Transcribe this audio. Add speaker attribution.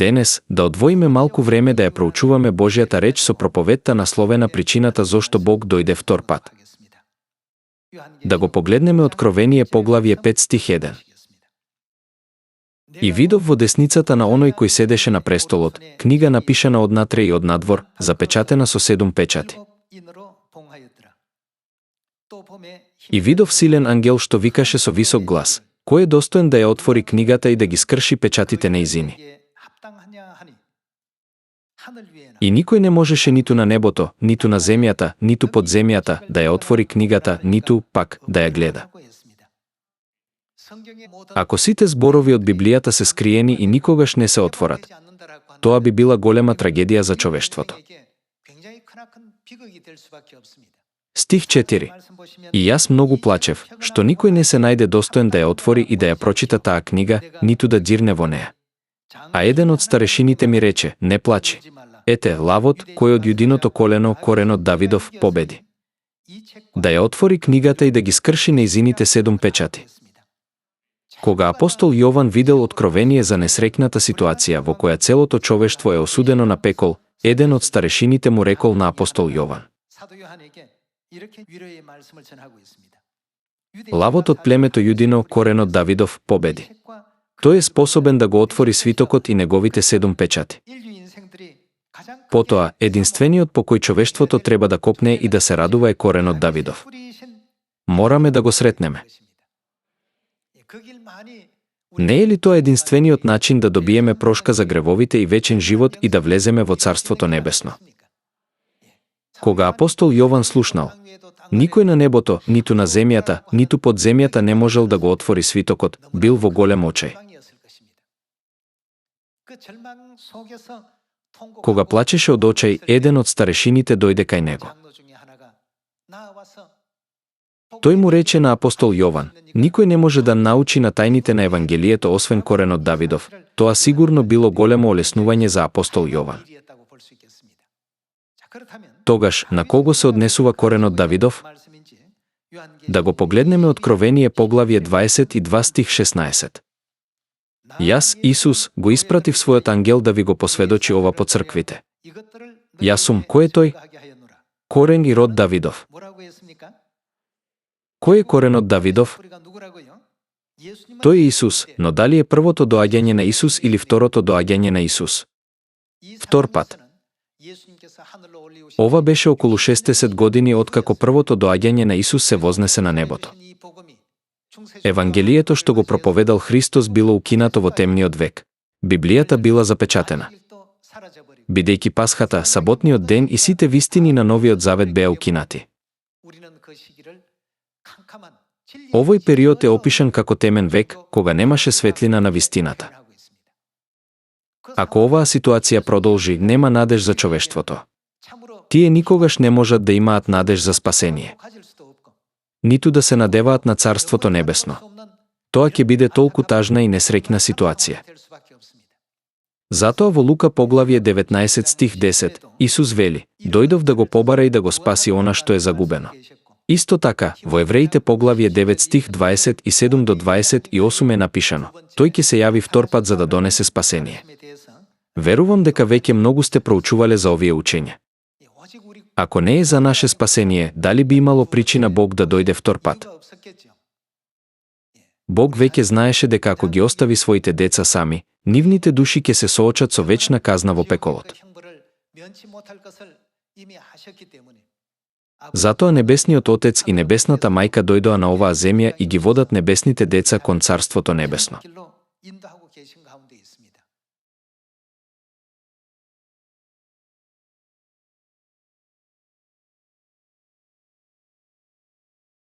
Speaker 1: Денес, да одвоиме малку време да ја проучуваме Божјата реч со проповедта насловена причината зошто Бог дојде втор пат. Да го погледнеме Откровение поглавје 5 стих 1. И видов во десницата на оној кој седеше на престолот, книга напишана однатре и однадвор, запечатена со 7 печати. И видов силен ангел што викаше со висок глас: кој е достоен да ја отвори книгата и да ги скрши печатите неизини? И никој не можеше ниту на небото, ниту на земјата, ниту под земјата да ја отвори книгата, ниту пак да ја гледа. Ако сите зборови од Библијата се скриени и никогаш не се отворат, тоа би била голема трагедија за човештвото. Стих 4. И јас многу плачев, што никој не се најде достоен да ја отвори и да ја прочита таа книга, ниту да дирне во неа. А еден од старешините ми рече: не плачи. Ете, лавот, кој од јудиното колено, коренот Давидов, победи. Да ја отвори книгата и да ги скрши неизините 7 печати. Кога апостол Јован видел откровение за несреќната ситуација во која целото човештво е осудено на пекол, еден од старешините му рекол на апостол Јован: лавот од племето Јудино, коренот Давидов, победи. Тој е способен да го отвори свитокот и неговите 7 печати. Потоа, единствениот по кој човештвото треба да копне и да се радува е коренот Давидов. Мораме да го сретнеме. Не е ли тоа единствениот начин да добиеме прошка за гревовите и вечен живот и да влеземе во Царството Небесно? Кога апостол Јован слушнал, никој на небото, ниту на земјата, ниту под земјата не можел да го отвори свитокот, бил во голем очај. Кога плачеше од очај, еден од старешините дојде кај него. Тој му рече на апостол Јован: никој не може да научи на тајните на Евангелието освен коренот Давидов. Тоа сигурно било големо олеснување за апостол Јован. Тогаш, на кого се однесува коренот Давидов? Да го погледнеме Откровение поглавје 22 стих 16. Јас, Исус, го испратив својот ангел да ви го посведочи ова по црквите. Јас сум, кој е тој? Корен и род Давидов. Кој е коренот Давидов? Тој е Исус, но дали е првото доаѓање на Исус или второто доаѓање на Исус? Втор пат. Ова беше околу 60 години откако првото доаѓање на Исус се вознесе на небото. Евангелието што го проповедал Христос било укинато во темниот век. Библијата била запечатена. Бидејќи Пасхата, саботниот ден и сите вистини на Новиот Завет беа укинати. Овој период е опишан како темен век, кога немаше светлина на вистината. Ако оваа ситуација продолжи, нема надеж за човештвото. Тие никогаш не можат да имаат надеж за спасение. Ниту да се надеваат на Царството Небесно. Тоа ќе биде толку тажна и несреќна ситуација. Затоа во Лука поглавје 19 стих 10, Исус вели: дојдов да го побара и да го спаси она што е загубено. Исто така, во Евреите поглавје 9 стих 27 до 28 е напишано: тој ќе се јави втор пат за да донесе спасение. Верувам дека веќе многу сте проучувале за овие учења. Ако не е за наше спасение, дали би имало причина Бог да дојде втор пат? Бог веќе знаеше дека ако ги остави своите деца сами, нивните души ќе се соочат со вечна казна во пеколот. Затоа Небесниот Отец и Небесната Мајка дојдоа на оваа земја и ги водат небесните деца кон Царството Небесно.